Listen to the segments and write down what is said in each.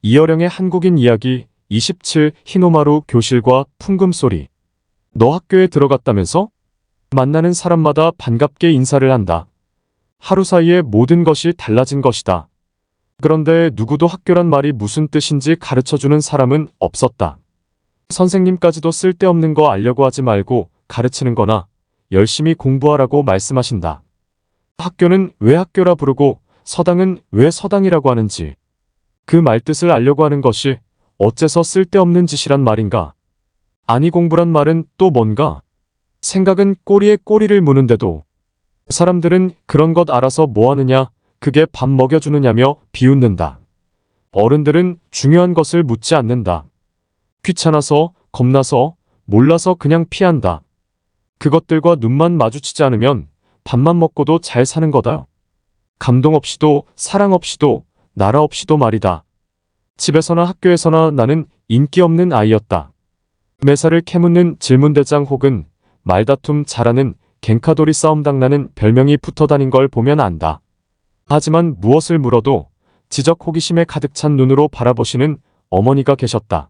이어령의 한국인 이야기 27 히노마루 교실과 풍금소리. 너 학교에 들어갔다면서? 만나는 사람마다 반갑게 인사를 한다. 하루 사이에 모든 것이 달라진 것이다. 그런데 누구도 학교란 말이 무슨 뜻인지 가르쳐주는 사람은 없었다. 선생님까지도 쓸데없는 거 알려고 하지 말고 가르치는 거나 열심히 공부하라고 말씀하신다. 학교는 왜 학교라 부르고 서당은 왜 서당이라고 하는지, 그 말뜻을 알려고 하는 것이 어째서 쓸데없는 짓이란 말인가? 아니, 공부란 말은 또 뭔가? 생각은 꼬리에 꼬리를 무는데도 사람들은 그런 것 알아서 뭐 하느냐, 그게 밥 먹여주느냐며 비웃는다. 어른들은 중요한 것을 묻지 않는다. 귀찮아서, 겁나서, 몰라서 그냥 피한다. 그것들과 눈만 마주치지 않으면 밥만 먹고도 잘 사는 거다. 감동 없이도, 사랑 없이도, 나라 없이도 말이다. 집에서나 학교에서나 나는 인기 없는 아이였다. 매사를 캐묻는 질문대장 혹은 말다툼 잘하는 갱카돌이 싸움당 나는 별명이 붙어다닌 걸 보면 안다. 하지만 무엇을 물어도 지적 호기심에 가득 찬 눈으로 바라보시는 어머니가 계셨다.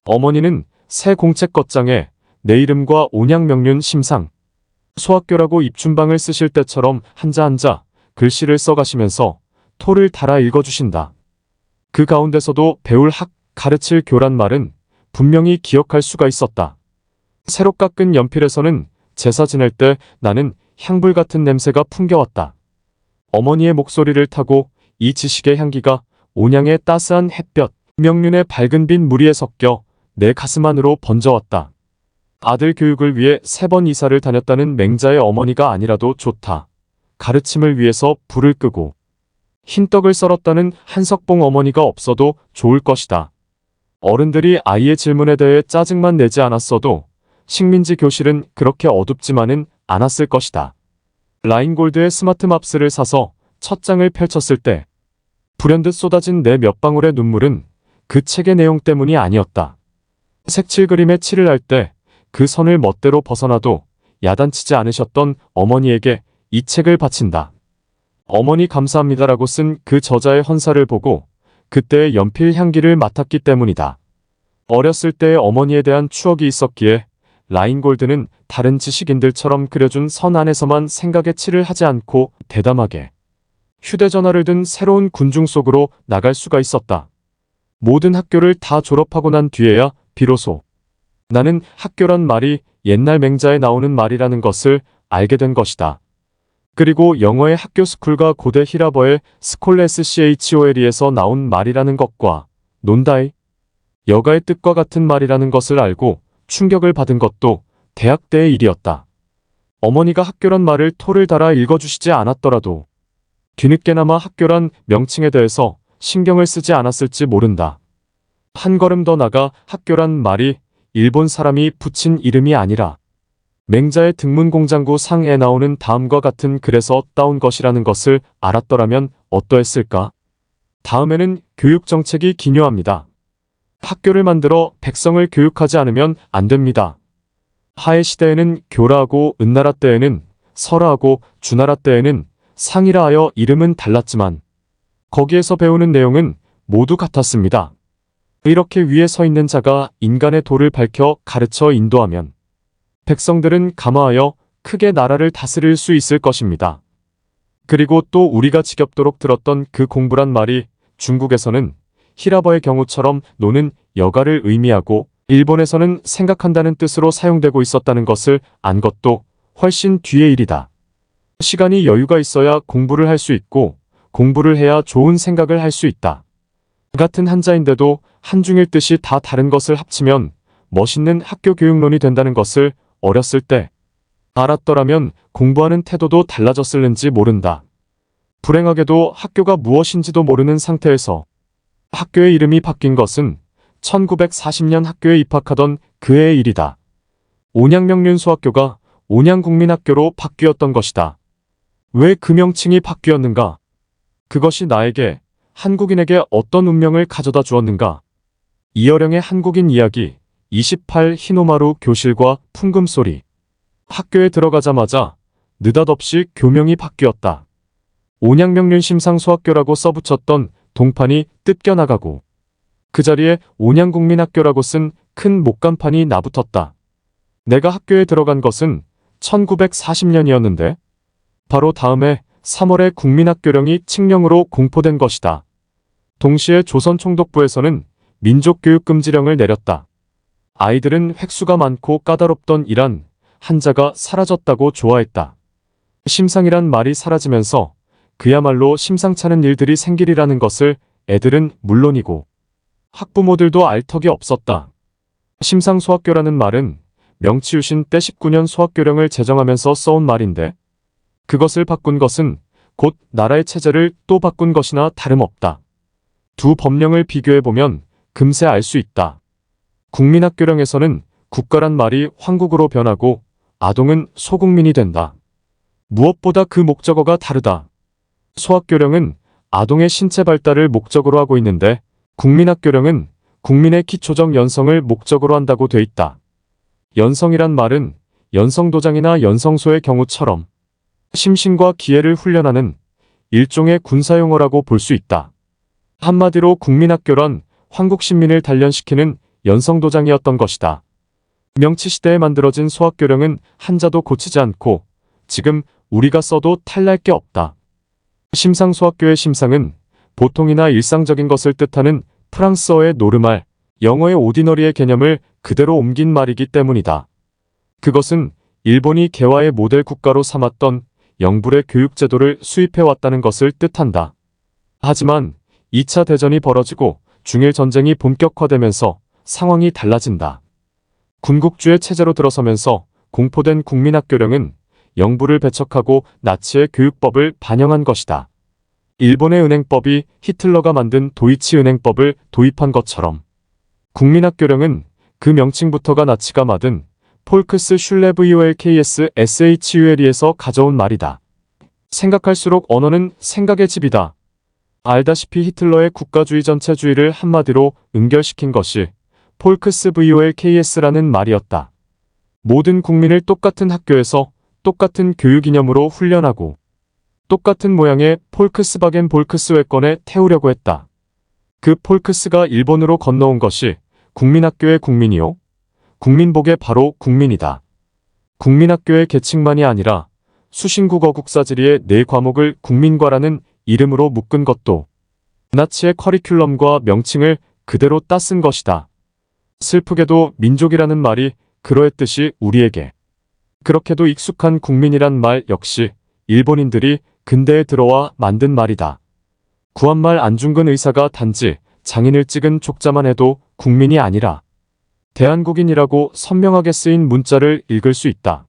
어머니는 새 공책 겉장에 내 이름과 온양명륜 심상, 소학교라고 입춘방을 쓰실 때처럼 한자 한자 글씨를 써가시면서 토를 달아 읽어주신다. 그 가운데서도 배울 학, 가르칠 교란 말은 분명히 기억할 수가 있었다. 새로 깎은 연필에서는 제사 지낼 때 나는 향불 같은 냄새가 풍겨왔다. 어머니의 목소리를 타고 이 지식의 향기가 온양의 따스한 햇볕, 명륜의 밝은 빛 무리에 섞여 내 가슴 안으로 번져왔다. 아들 교육을 위해 3번 이사를 다녔다는 맹자의 어머니가 아니라도 좋다. 가르침을 위해서 불을 끄고 흰떡을 썰었다는 한석봉 어머니가 없어도 좋을 것이다. 어른들이 아이의 질문에 대해 짜증만 내지 않았어도 식민지 교실은 그렇게 어둡지만은 않았을 것이다. 라인골드의 스마트 맙스를 사서 첫 장을 펼쳤을 때 불현듯 쏟아진 내 몇 방울의 눈물은 그 책의 내용 때문이 아니었다. 색칠 그림에 칠을 할 때 그 선을 멋대로 벗어나도 야단치지 않으셨던 어머니에게 이 책을 바친다. 어머니 감사합니다라고 쓴 그 저자의 헌사를 보고 그때의 연필 향기를 맡았기 때문이다. 어렸을 때의 어머니에 대한 추억이 있었기에 라인골드는 다른 지식인들처럼 그려준 선 안에서만 생각에 칠을 하지 않고 대담하게 휴대전화를 든 새로운 군중 속으로 나갈 수가 있었다. 모든 학교를 다 졸업하고 난 뒤에야 비로소 나는 학교란 말이 옛날 맹자에 나오는 말이라는 것을 알게 된 것이다. 그리고 영어의 학교 스쿨과 고대 히라버의 스콜레스 CHOL에서 나온 말이라는 것과 논다이, 여가의 뜻과 같은 말이라는 것을 알고 충격을 받은 것도 대학 때의 일이었다. 어머니가 학교란 말을 토를 달아 읽어주시지 않았더라도 뒤늦게나마 학교란 명칭에 대해서 신경을 쓰지 않았을지 모른다. 한 걸음 더 나가 학교란 말이 일본 사람이 붙인 이름이 아니라 맹자의 등문공장구 상에 나오는 다음과 같은 글에서 따온 것이라는 것을 알았더라면 어떠했을까? 다음에는 교육정책이 기묘합니다. 학교를 만들어 백성을 교육하지 않으면 안 됩니다. 하의 시대에는 교라하고 은나라 때에는 설하하고 주나라 때에는 상이라 하여 이름은 달랐지만 거기에서 배우는 내용은 모두 같았습니다. 이렇게 위에 서 있는 자가 인간의 도를 밝혀 가르쳐 인도하면 백성들은 감화하여 크게 나라를 다스릴 수 있을 것입니다. 그리고 또 우리가 지겹도록 들었던 그 공부란 말이 중국에서는 히라버의 경우처럼 노는 여가를 의미하고 일본에서는 생각한다는 뜻으로 사용되고 있었다는 것을 안 것도 훨씬 뒤의 일이다. 시간이 여유가 있어야 공부를 할 수 있고 공부를 해야 좋은 생각을 할 수 있다. 같은 한자인데도 한중일 뜻이 다 다른 것을 합치면 멋있는 학교 교육론이 된다는 것을 어렸을 때 알았더라면 공부하는 태도도 달라졌을는지 모른다. 불행하게도 학교가 무엇인지도 모르는 상태에서 학교의 이름이 바뀐 것은 1940년 학교에 입학하던 그해의 일이다. 온양명륜소학교가 온양국민학교로 바뀌었던 것이다. 왜 그 명칭이 바뀌었는가? 그것이 나에게, 한국인에게 어떤 운명을 가져다 주었는가? 이어령의 한국인 이야기 28 히노마루 교실과 풍금소리. 학교에 들어가자마자 느닷없이 교명이 바뀌었다. 온양명륜 심상소학교라고 써붙였던 동판이 뜯겨나가고 그 자리에 온양국민학교라고 쓴 큰 목간판이 나붙었다. 내가 학교에 들어간 것은 1940년이었는데 바로 다음해 3월에 국민학교령이 칙령으로 공포된 것이다. 동시에 조선총독부에서는 민족교육금지령을 내렸다. 아이들은 획수가 많고 까다롭던 이란 한자가 사라졌다고 좋아했다. 심상이란 말이 사라지면서 그야말로 심상찮은 일들이 생기리라는 것을 애들은 물론이고 학부모들도 알 턱이 없었다. 심상소학교라는 말은 명치유신 때 19년 소학교령을 제정하면서 써온 말인데 그것을 바꾼 것은 곧 나라의 체제를 또 바꾼 것이나 다름없다. 두 법령을 비교해보면 금세 알 수 있다. 국민학교령에서는 국가란 말이 황국으로 변하고 아동은 소국민이 된다. 무엇보다 그 목적어가 다르다. 소학교령은 아동의 신체 발달을 목적으로 하고 있는데 국민학교령은 국민의 기초적 연성을 목적으로 한다고 돼 있다. 연성이란 말은 연성도장이나 연성소의 경우처럼 심신과 기회를 훈련하는 일종의 군사용어라고 볼 수 있다. 한마디로 국민학교란 황국신민을 단련시키는 연성도장이었던 것이다. 명치시대에 만들어진 소학교령은 한자도 고치지 않고 지금 우리가 써도 탈날 게 없다. 심상소학교의 심상은 보통이나 일상적인 것을 뜻하는 프랑스어의 노르말, 영어의 오디너리의 개념을 그대로 옮긴 말이기 때문이다. 그것은 일본이 개화의 모델 국가로 삼았던 영불의 교육제도를 수입해왔다는 것을 뜻한다. 하지만 2차 대전이 벌어지고 중일 전쟁이 본격화되면서 상황이 달라진다. 군국주의 체제로 들어서면서 공포된 국민학교령은 영부를 배척하고 나치의 교육법을 반영한 것이다. 일본의 은행법이 히틀러가 만든 도이치 은행법을 도입한 것처럼 국민학교령은 그 명칭부터가 나치가 만든 폴크스 슐레브이올KS SHUL에서 가져온 말이다. 생각할수록 언어는 생각의 집이다. 알다시피 히틀러의 국가주의 전체주의를 한마디로 응결시킨 것이 폴크스 VOLKS라는 말이었다. 모든 국민을 똑같은 학교에서 똑같은 교육 이념으로 훈련하고 똑같은 모양의 폴크스바겐 볼크스웨건에 태우려고 했다. 그 폴크스가 일본으로 건너온 것이 국민학교의 국민이요. 국민복의 바로 국민이다. 국민학교의 계층만이 아니라 수신국어 국사지리의 4과목을 국민과라는 이름으로 묶은 것도 나치의 커리큘럼과 명칭을 그대로 따쓴 것이다. 슬프게도 민족이라는 말이 그러했듯이 우리에게 그렇게도 익숙한 국민이란 말 역시 일본인들이 근대에 들어와 만든 말이다. 구한말 안중근 의사가 단지 장인을 찍은 족자만 해도 국민이 아니라 대한국인이라고 선명하게 쓰인 문자를 읽을 수 있다.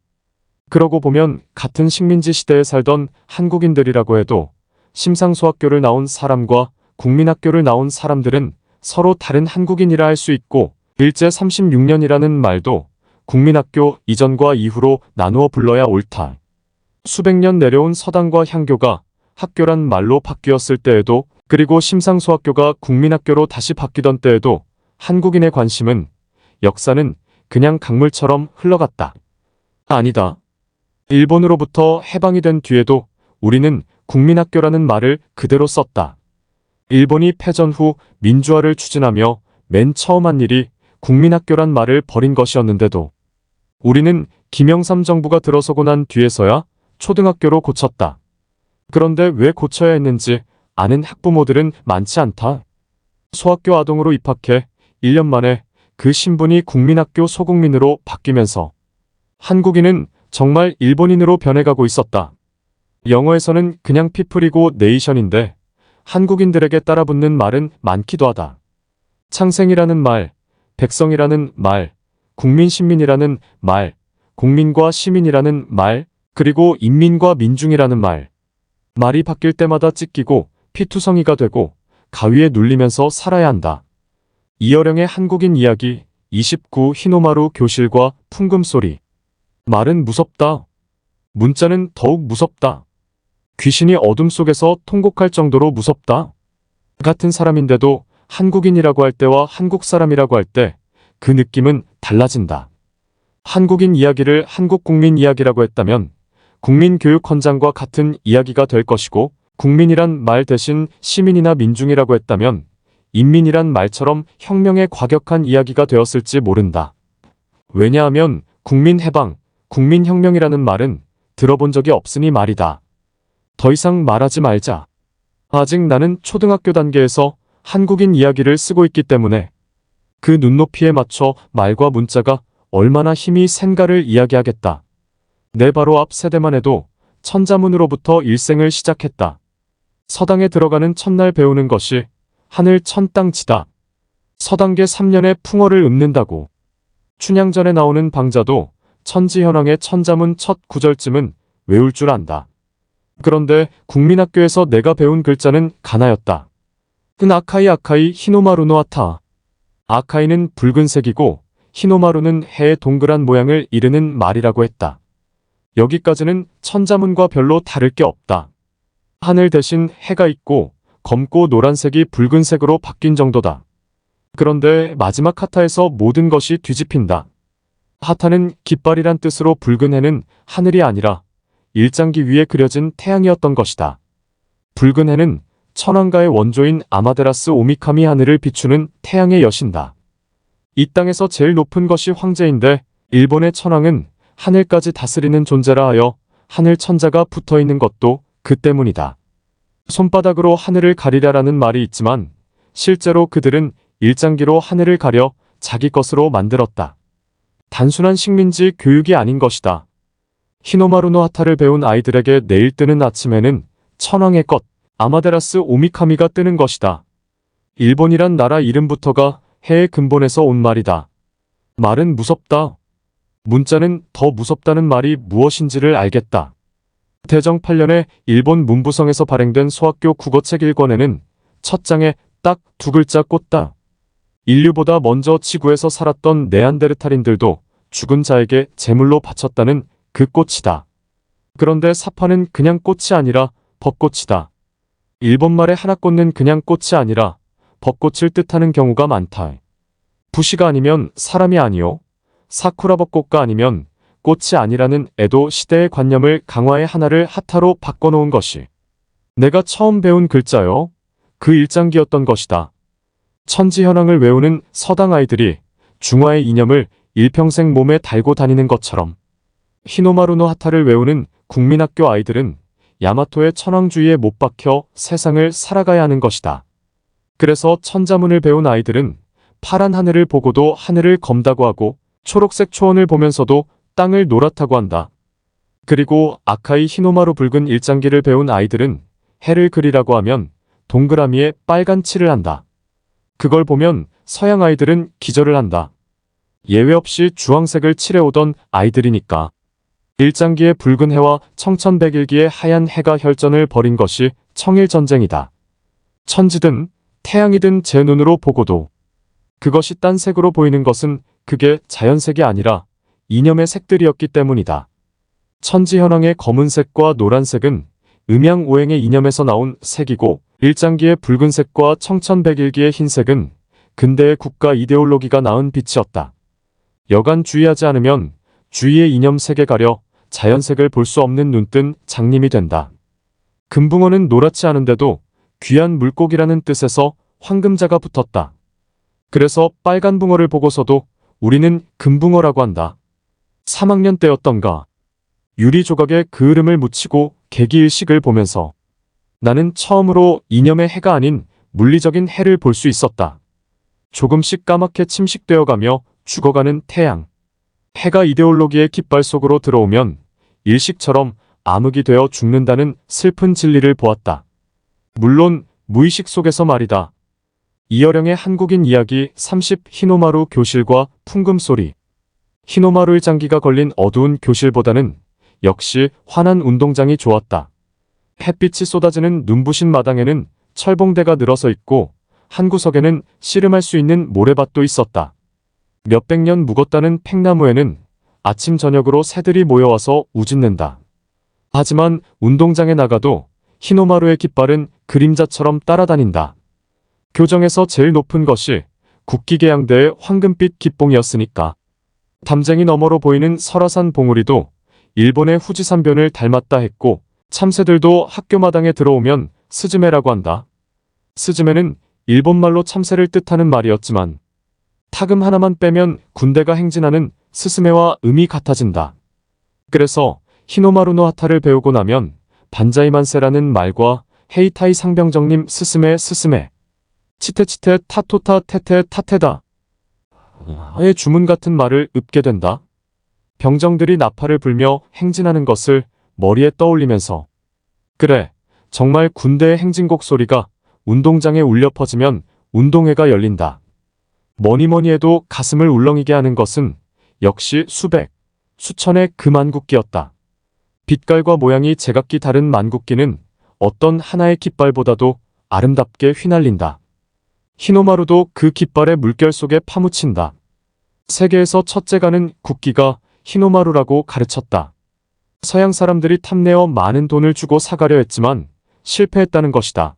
그러고 보면 같은 식민지 시대에 살던 한국인들이라고 해도 심상소학교를 나온 사람과 국민학교를 나온 사람들은 서로 다른 한국인이라 할 수 있고 일제 36년이라는 말도 국민학교 이전과 이후로 나누어 불러야 옳다. 수백 년 내려온 서당과 향교가 학교란 말로 바뀌었을 때에도 그리고 심상소학교가 국민학교로 다시 바뀌던 때에도 한국인의 관심은 역사는 그냥 강물처럼 흘러갔다. 아니다. 일본으로부터 해방이 된 뒤에도 우리는 국민학교라는 말을 그대로 썼다. 일본이 패전 후 민주화를 추진하며 맨 처음 한 일이 국민학교란 말을 버린 것이었는데도 우리는 김영삼 정부가 들어서고 난 뒤에서야 초등학교로 고쳤다. 그런데 왜 고쳐야 했는지 아는 학부모들은 많지 않다. 소학교 아동으로 입학해 1년 만에 그 신분이 국민학교 소국민으로 바뀌면서 한국인은 정말 일본인으로 변해가고 있었다. 영어에서는 그냥 피플이고 네이션인데 한국인들에게 따라붙는 말은 많기도 하다. 창생이라는 말, 백성이라는 말, 국민신민이라는 말, 국민과 시민이라는 말, 그리고 인민과 민중이라는 말. 말이 바뀔 때마다 찢기고 피투성이가 되고 가위에 눌리면서 살아야 한다. 이어령의 한국인 이야기 29 히노마루 교실과 풍금소리. 말은 무섭다. 문자는 더욱 무섭다. 귀신이 어둠 속에서 통곡할 정도로 무섭다. 같은 사람인데도 한국인이라고 할 때와 한국 사람이라고 할 때 그 느낌은 달라진다. 한국인 이야기를 한국국민 이야기라고 했다면 국민교육헌장과 같은 이야기가 될 것이고 국민이란 말 대신 시민이나 민중이라고 했다면 인민이란 말처럼 혁명에 과격한 이야기가 되었을지 모른다. 왜냐하면 국민해방, 국민혁명이라는 말은 들어본 적이 없으니 말이다. 더 이상 말하지 말자. 아직 나는 초등학교 단계에서 한국인 이야기를 쓰고 있기 때문에 그 눈높이에 맞춰 말과 문자가 얼마나 힘이 센가를 이야기하겠다. 내 바로 앞 세대만 해도 천자문으로부터 일생을 시작했다. 서당에 들어가는 첫날 배우는 것이 하늘 천땅지다. 서당계 3년에 풍어를 읊는다고. 춘향전에 나오는 방자도 천지현왕의 천자문 첫 구절쯤은 외울 줄 안다. 그런데 국민학교에서 내가 배운 글자는 가나였다. 아카이 히노마루노 아타. 아카이는 붉은색이고 히노마루는 해의 동그란 모양을 이르는 말이라고 했다. 여기까지는 천자문과 별로 다를 게 없다. 하늘 대신 해가 있고 검고 노란색이 붉은색으로 바뀐 정도다. 그런데 마지막 하타에서 모든 것이 뒤집힌다. 하타는 깃발이란 뜻으로 붉은 해는 하늘이 아니라 일장기 위에 그려진 태양이었던 것이다. 붉은 해는 천황가의 원조인 아마데라스 오미카미 하늘을 비추는 태양의 여신다. 이 땅에서 제일 높은 것이 황제인데 일본의 천황은 하늘까지 다스리는 존재라 하여 하늘 천자가 붙어 있는 것도 그 때문이다. 손바닥으로 하늘을 가리라라는 말이 있지만 실제로 그들은 일장기로 하늘을 가려 자기 것으로 만들었다. 단순한 식민지 교육이 아닌 것이다. 히노마루노 하타를 배운 아이들에게 내일 뜨는 아침에는 천황의 것, 아마데라스 오미카미가 뜨는 것이다. 일본이란 나라 이름부터가 해의 근본에서 온 말이다. 말은 무섭다. 문자는 더 무섭다는 말이 무엇인지를 알겠다. 대정 8년에 일본 문부성에서 발행된 소학교 국어책 1권에는 첫 장에 딱 두 글자 꽂다. 인류보다 먼저 지구에서 살았던 네안데르탈인들도 죽은 자에게 제물로 바쳤다는 그 꽃이다. 그런데 사파는 그냥 꽃이 아니라 벚꽃이다. 일본말에 하나 꽂는 그냥 꽃이 아니라 벚꽃을 뜻하는 경우가 많다. 부시가 아니면 사람이 아니요. 사쿠라 벚꽃가 아니면 꽃이 아니라는 에도 시대의 관념을 강화해 하나를 하타로 바꿔놓은 것이 내가 처음 배운 글자요. 그 일장기였던 것이다. 천지현황을 외우는 서당 아이들이 중화의 이념을 일평생 몸에 달고 다니는 것처럼 히노마루노 하타를 외우는 국민학교 아이들은 야마토의 천황주의에 못 박혀 세상을 살아가야 하는 것이다. 그래서 천자문을 배운 아이들은 파란 하늘을 보고도 하늘을 검다고 하고 초록색 초원을 보면서도 땅을 노랗다고 한다. 그리고 아카이 히노마루 붉은 일장기를 배운 아이들은 해를 그리라고 하면 동그라미에 빨간 칠을 한다. 그걸 보면 서양 아이들은 기절을 한다. 예외 없이 주황색을 칠해오던 아이들이니까. 일장기의 붉은 해와 청천백일기의 하얀 해가 혈전을 벌인 것이 청일전쟁이다. 천지든 태양이든 제 눈으로 보고도 그것이 딴 색으로 보이는 것은 그게 자연색이 아니라 이념의 색들이었기 때문이다. 천지현황의 검은색과 노란색은 음양오행의 이념에서 나온 색이고 일장기의 붉은색과 청천백일기의 흰색은 근대의 국가 이데올로기가 낳은 빛이었다. 여간 주의하지 않으면 주위의 이념 색에 가려 자연색을 볼 수 없는 눈뜬 장님이 된다. 금붕어는 노랗지 않은데도 귀한 물고기라는 뜻에서 황금자가 붙었다. 그래서 빨간 붕어를 보고서도 우리는 금붕어라고 한다. 3학년 때였던가 유리 조각에 그 이름을 묻히고 개기일식을 보면서 나는 처음으로 이념의 해가 아닌 물리적인 해를 볼 수 있었다. 조금씩 까맣게 침식되어가며 죽어가는 태양. 해가 이데올로기의 깃발 속으로 들어오면 일식처럼 암흑이 되어 죽는다는 슬픈 진리를 보았다. 물론 무의식 속에서 말이다. 이어령의 한국인 이야기 30 히노마루 교실과 풍금소리. 히노마루의 장기가 걸린 어두운 교실보다는 역시 환한 운동장이 좋았다. 햇빛이 쏟아지는 눈부신 마당에는 철봉대가 늘어서 있고 한 구석에는 씨름할 수 있는 모래밭도 있었다. 몇백 년 묵었다는 팽나무에는 아침 저녁으로 새들이 모여와서 우짖는다. 하지만 운동장에 나가도 히노마루의 깃발은 그림자처럼 따라다닌다. 교정에서 제일 높은 것이 국기계양대의 황금빛 깃봉이었으니까. 담쟁이 너머로 보이는 설화산 봉우리도 일본의 후지산변을 닮았다 했고 참새들도 학교 마당에 들어오면 스즈메라고 한다. 스즈메는 일본말로 참새를 뜻하는 말이었지만 타금 하나만 빼면 군대가 행진하는 스스메와 음이 같아진다. 그래서 히노마루노 하타를 배우고 나면 반자이만세라는 말과 헤이타이 상병정님 스스메 치테치테 타토타 테테 타테다 의 주문 같은 말을 읊게 된다. 병정들이 나팔을 불며 행진하는 것을 머리에 떠올리면서 그래, 정말 군대의 행진곡 소리가 운동장에 울려 퍼지면 운동회가 열린다. 뭐니뭐니 해도 가슴을 울렁이게 하는 것은 역시 수백, 수천의 그 만국기였다. 빛깔과 모양이 제각기 다른 만국기는 어떤 하나의 깃발보다도 아름답게 휘날린다. 히노마루도 그 깃발의 물결 속에 파묻힌다. 세계에서 첫째가는 국기가 히노마루라고 가르쳤다. 서양 사람들이 탐내어 많은 돈을 주고 사가려 했지만 실패했다는 것이다.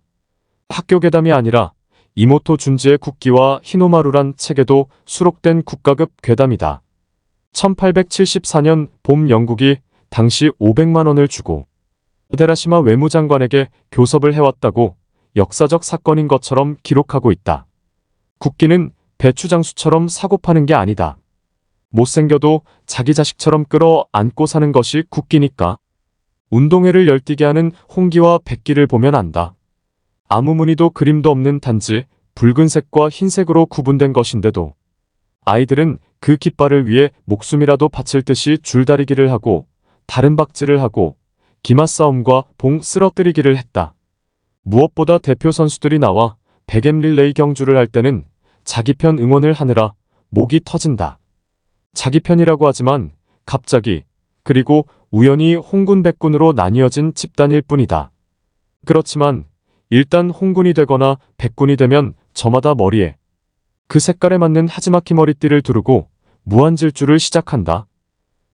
학교 괴담이 아니라 이모토 준지의 국기와 히노마루란 책에도 수록된 국가급 괴담이다. 1874년 봄 영국이 당시 500만 원을 주고 데라시마 외무장관에게 교섭을 해왔다고 역사적 사건인 것처럼 기록하고 있다. 국기는 배추장수처럼 사고 파는 게 아니다. 못생겨도 자기 자식처럼 끌어안고 사는 것이 국기니까. 운동회를 열띠게 하는 홍기와 백기를 보면 안다. 아무 무늬도 그림도 없는 단지 붉은색과 흰색으로 구분된 것인데도 아이들은 그 깃발을 위해 목숨이라도 바칠 듯이 줄다리기를 하고 다른 박질을 하고 기마싸움과 봉 쓰러뜨리기를 했다. 무엇보다 대표 선수들이 나와 100m 릴레이 경주를 할 때는 자기 편 응원을 하느라 목이 터진다. 자기 편이라고 하지만 갑자기 그리고 우연히 홍군 백군으로 나뉘어진 집단일 뿐이다. 그렇지만 일단 홍군이 되거나 백군이 되면 저마다 머리에 그 색깔에 맞는 하지마키 머리띠를 두르고 무한질주를 시작한다.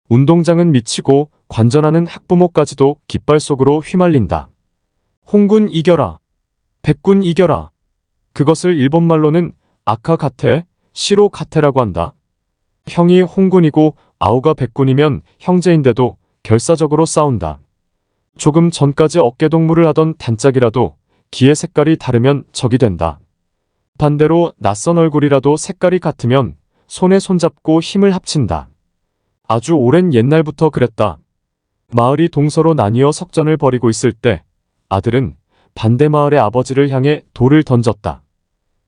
운동장은 미치고 관전하는 학부모까지도 깃발 속으로 휘말린다. 홍군 이겨라. 백군 이겨라. 그것을 일본말로는 아카가테, 시로가테라고 한다. 형이 홍군이고 아우가 백군이면 형제인데도 결사적으로 싸운다. 조금 전까지 어깨동무를 하던 단짝이라도 기의 색깔이 다르면 적이 된다. 반대로 낯선 얼굴이라도 색깔이 같으면 손에 손잡고 힘을 합친다. 아주 오랜 옛날부터 그랬다. 마을이 동서로 나뉘어 석전을 벌이고 있을 때 아들은 반대 마을의 아버지를 향해 돌을 던졌다.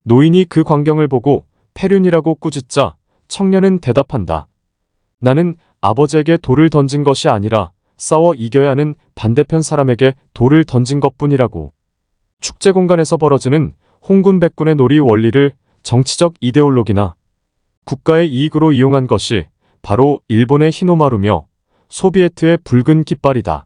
노인이 그 광경을 보고 패륜이라고 꾸짖자 청년은 대답한다. 나는 아버지에게 돌을 던진 것이 아니라 싸워 이겨야 하는 반대편 사람에게 돌을 던진 것뿐이라고. 축제 공간에서 벌어지는 홍군 백군의 놀이 원리를 정치적 이데올로기나 국가의 이익으로 이용한 것이 바로 일본의 히노마루며 소비에트의 붉은 깃발이다.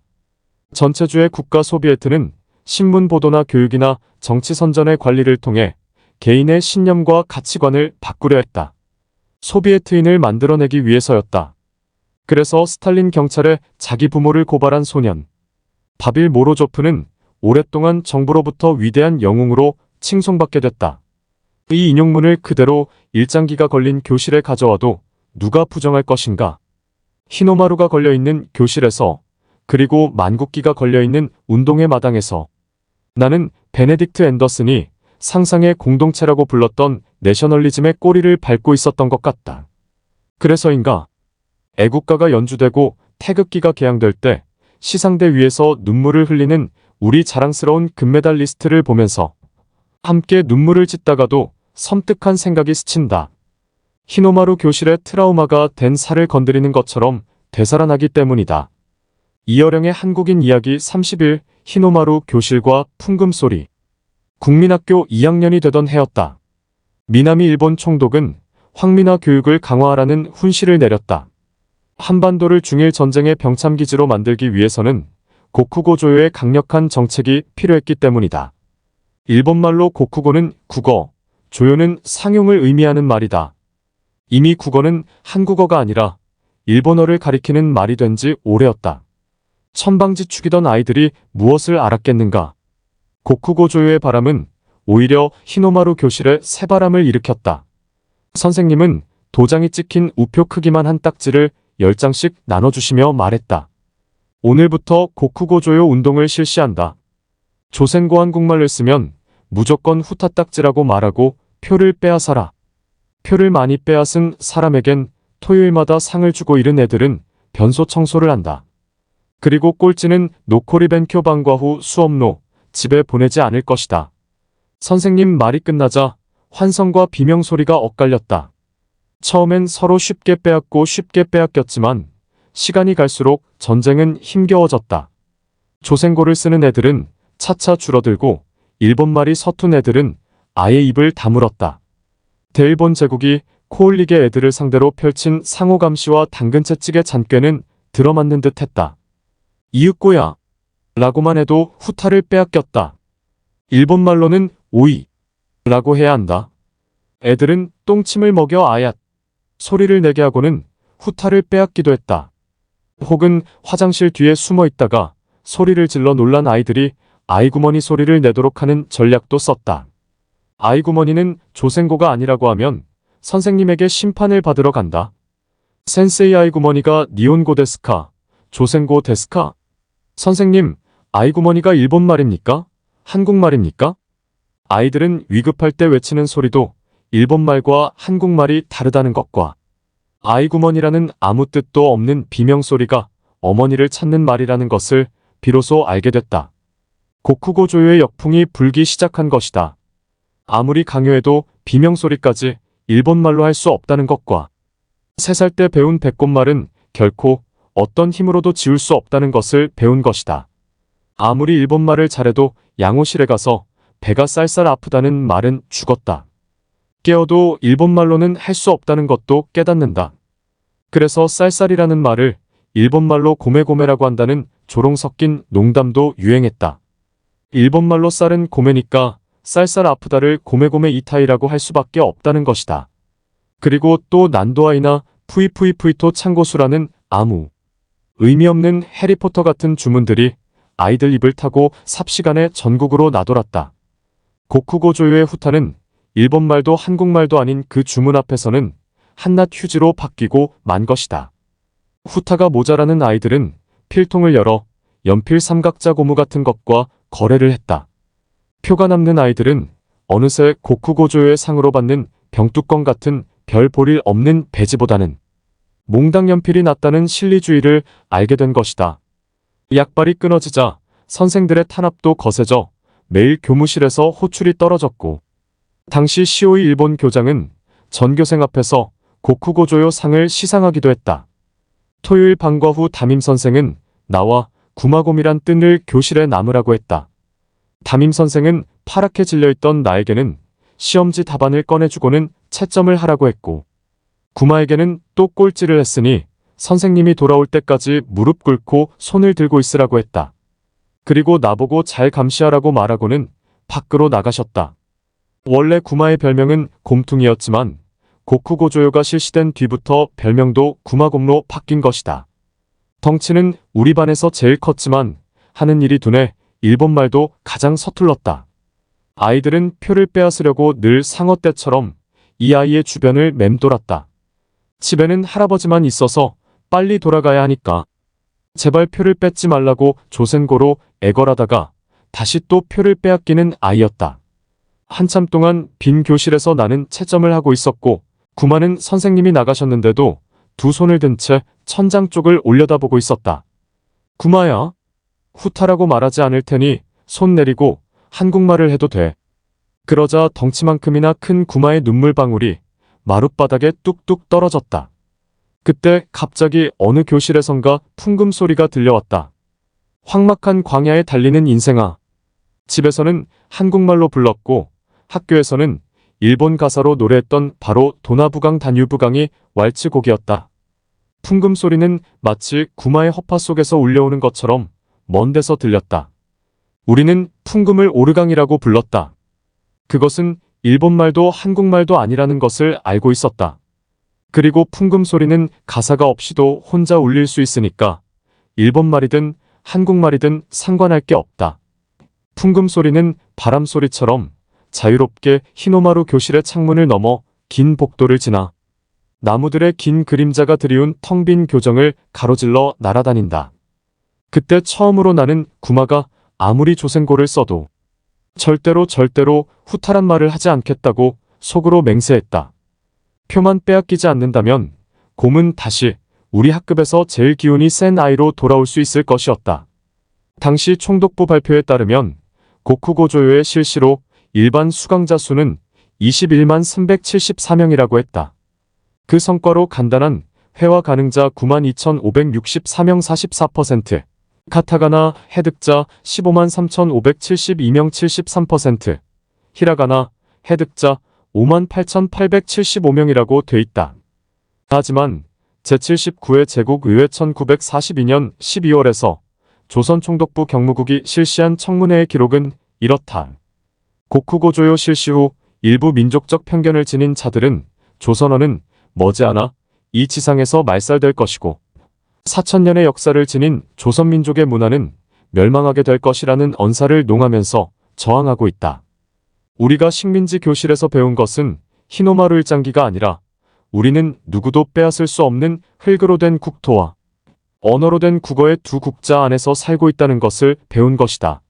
전체주의 국가 소비에트는 신문 보도나 교육이나 정치 선전의 관리를 통해 개인의 신념과 가치관을 바꾸려 했다. 소비에트인을 만들어내기 위해서였다. 그래서 스탈린 경찰에 자기 부모를 고발한 소년 바빌 모로조프는 오랫동안 정부로부터 위대한 영웅으로 칭송받게 됐다. 이 인용문을 그대로 일장기가 걸린 교실에 가져와도 누가 부정할 것인가? 히노마루가 걸려있는 교실에서 그리고 만국기가 걸려있는 운동회 마당에서 나는 베네딕트 앤더슨이 상상의 공동체라고 불렀던 내셔널리즘의 꼬리를 밟고 있었던 것 같다. 그래서인가 애국가가 연주되고 태극기가 개양될 때 시상대 위에서 눈물을 흘리는 우리 자랑스러운 금메달리스트를 보면서 함께 눈물을 짓다가도 섬뜩한 생각이 스친다. 히노마루 교실의 트라우마가 된 살을 건드리는 것처럼 되살아나기 때문이다. 이어령의 한국인 이야기 30일 히노마루 교실과 풍금소리. 국민학교 2학년이 되던 해였다. 미나미 일본 총독은 황민화 교육을 강화하라는 훈시를 내렸다. 한반도를 중일 전쟁의 병참기지로 만들기 위해서는 고쿠고 조요의 강력한 정책이 필요했기 때문이다. 일본말로 고쿠고는 국어, 조요는 상용을 의미하는 말이다. 이미 국어는 한국어가 아니라 일본어를 가리키는 말이 된 지 오래였다. 천방지축이던 아이들이 무엇을 알았겠는가. 고쿠고 조요의 바람은 오히려 히노마루 교실에 새바람을 일으켰다. 선생님은 도장이 찍힌 우표 크기만 한 딱지를 10장씩 나눠주시며 말했다. 오늘부터 고쿠고 조요 운동을 실시한다. 조선고 한국말을 쓰면 무조건 후타딱지라고 말하고 표를 빼앗아라. 표를 많이 빼앗은 사람에겐 토요일마다 상을 주고 잃은 애들은 변소 청소를 한다. 그리고 꼴찌는 노코리벤 교방과 후 수업로 집에 보내지 않을 것이다. 선생님 말이 끝나자 환성과 비명소리가 엇갈렸다. 처음엔 서로 쉽게 빼앗고 쉽게 빼앗겼지만 시간이 갈수록 전쟁은 힘겨워졌다. 조생고를 쓰는 애들은 차차 줄어들고 일본말이 서툰 애들은 아예 입을 다물었다. 대일본 제국이 코올리게 애들을 상대로 펼친 상호감시와 당근채찍의 잔꾀는 들어맞는 듯 했다. 이윽고야 라고만 해도 후타를 빼앗겼다. 일본말로는 오이 라고 해야 한다. 애들은 똥침을 먹여 아얏 소리를 내게 하고는 후타를 빼앗기도 했다. 혹은 화장실 뒤에 숨어 있다가 소리를 질러 놀란 아이들이 아이구머니 소리를 내도록 하는 전략도 썼다. 아이구머니는 조생고가 아니라고 하면 선생님에게 심판을 받으러 간다. 센세이 아이구머니가 니온고 데스카, 조생고 데스카? 선생님, 아이구머니가 일본말입니까? 한국말입니까? 아이들은 위급할 때 외치는 소리도 일본말과 한국말이 다르다는 것과 아이구머니라는 아무 뜻도 없는 비명소리가 어머니를 찾는 말이라는 것을 비로소 알게 됐다. 고쿠고조요의 역풍이 불기 시작한 것이다. 아무리 강요해도 비명소리까지 일본말로 할 수 없다는 것과 3살 때 배운 배꼽말은 결코 어떤 힘으로도 지울 수 없다는 것을 배운 것이다. 아무리 일본말을 잘해도 양호실에 가서 배가 쌀쌀 아프다는 말은 죽었다. 깨어도 일본말로는 할 수 없다는 것도 깨닫는다. 그래서 쌀쌀이라는 말을 일본말로 고메고메라고 한다는 조롱 섞인 농담도 유행했다. 일본말로 쌀은 고메니까 쌀쌀 아프다를 고메고메 이타이라고 할 수밖에 없다는 것이다. 그리고 또 난도아이나 푸이푸이푸이토 창고수라는 아무 의미 없는 해리포터 같은 주문들이 아이들 입을 타고 삽시간에 전국으로 나돌았다. 고쿠고조요의 후타는 일본말도 한국말도 아닌 그 주문 앞에서는 한낱 휴지로 바뀌고 만 것이다. 후타가 모자라는 아이들은 필통을 열어 연필 삼각자 고무 같은 것과 거래를 했다. 표가 남는 아이들은 어느새 고쿠고조요의 상으로 받는 병뚜껑 같은 별 볼일 없는 배지보다는 몽당 연필이 낫다는 실리주의를 알게 된 것이다. 약발이 끊어지자 선생들의 탄압도 거세져 매일 교무실에서 호출이 떨어졌고 당시 시오이 일본 교장은 전교생 앞에서 고쿠고조요 상을 시상하기도 했다. 토요일 방과 후 담임선생은 나와 구마곰이란 뜬을 교실에 남으라고 했다. 담임선생은 파랗게 질려있던 나에게는 시험지 답안을 꺼내주고는 채점을 하라고 했고 구마에게는 또 꼴찌를 했으니 선생님이 돌아올 때까지 무릎 꿇고 손을 들고 있으라고 했다. 그리고 나보고 잘 감시하라고 말하고는 밖으로 나가셨다. 원래 구마의 별명은 곰퉁이였지만 고쿠고조요가 실시된 뒤부터 별명도 구마곰로 바뀐 것이다. 덩치는 우리 반에서 제일 컸지만 하는 일이 둔해 일본말도 가장 서툴렀다. 아이들은 표를 빼앗으려고 늘 상어 떼처럼 이 아이의 주변을 맴돌았다. 집에는 할아버지만 있어서 빨리 돌아가야 하니까 제발 표를 뺏지 말라고 조생고로 애걸하다가 다시 또 표를 빼앗기는 아이였다. 한참 동안 빈 교실에서 나는 채점을 하고 있었고 구마는 선생님이 나가셨는데도 두 손을 든 채 천장 쪽을 올려다보고 있었다. 구마야, 후타라고 말하지 않을 테니 손 내리고 한국말을 해도 돼. 그러자 덩치만큼이나 큰 구마의 눈물방울이 마룻바닥에 뚝뚝 떨어졌다. 그때 갑자기 어느 교실에선가 풍금 소리가 들려왔다. 황막한 광야에 달리는 인생아. 집에서는 한국말로 불렀고 학교에서는 일본 가사로 노래했던 바로 도나부강 다뉴부강이 왈츠곡이었다. 풍금 소리는 마치 구마의 허파 속에서 울려오는 것처럼 먼 데서 들렸다. 우리는 풍금을 오르강이라고 불렀다. 그것은 일본말도 한국말도 아니라는 것을 알고 있었다. 그리고 풍금 소리는 가사가 없이도 혼자 울릴 수 있으니까 일본말이든 한국말이든 상관할 게 없다. 풍금 소리는 바람 소리처럼 자유롭게 히노마루 교실의 창문을 넘어 긴 복도를 지나 나무들의 긴 그림자가 드리운 텅 빈 교정을 가로질러 날아다닌다. 그때 처음으로 나는 구마가 아무리 조생고를 써도 절대로 후타란 말을 하지 않겠다고 속으로 맹세했다. 표만 빼앗기지 않는다면 곰은 다시 우리 학급에서 제일 기운이 센 아이로 돌아올 수 있을 것이었다. 당시 총독부 발표에 따르면 고쿠고조요의 실시로 일반 수강자 수는 21만 374명이라고 했다. 그 성과로 간단한 회화 가능자 92,564명 44%, 카타가나 해득자 15만 3,572명 73%, 히라가나 해득자 5만 8,875명이라고 돼 있다. 하지만 제79회 제국의회 1942년 12월에서 조선 총독부 경무국이 실시한 청문회의 기록은 이렇다. 고쿠고조요 실시 후 일부 민족적 편견을 지닌 자들은 조선어는 머지않아 이 지상에서 말살될 것이고 4천년의 역사를 지닌 조선민족의 문화는 멸망하게 될 것이라는 언사를 농하면서 저항하고 있다. 우리가 식민지 교실에서 배운 것은 히노마루 일장기가 아니라 우리는 누구도 빼앗을 수 없는 흙으로 된 국토와 언어로 된 국어의 두 국자 안에서 살고 있다는 것을 배운 것이다.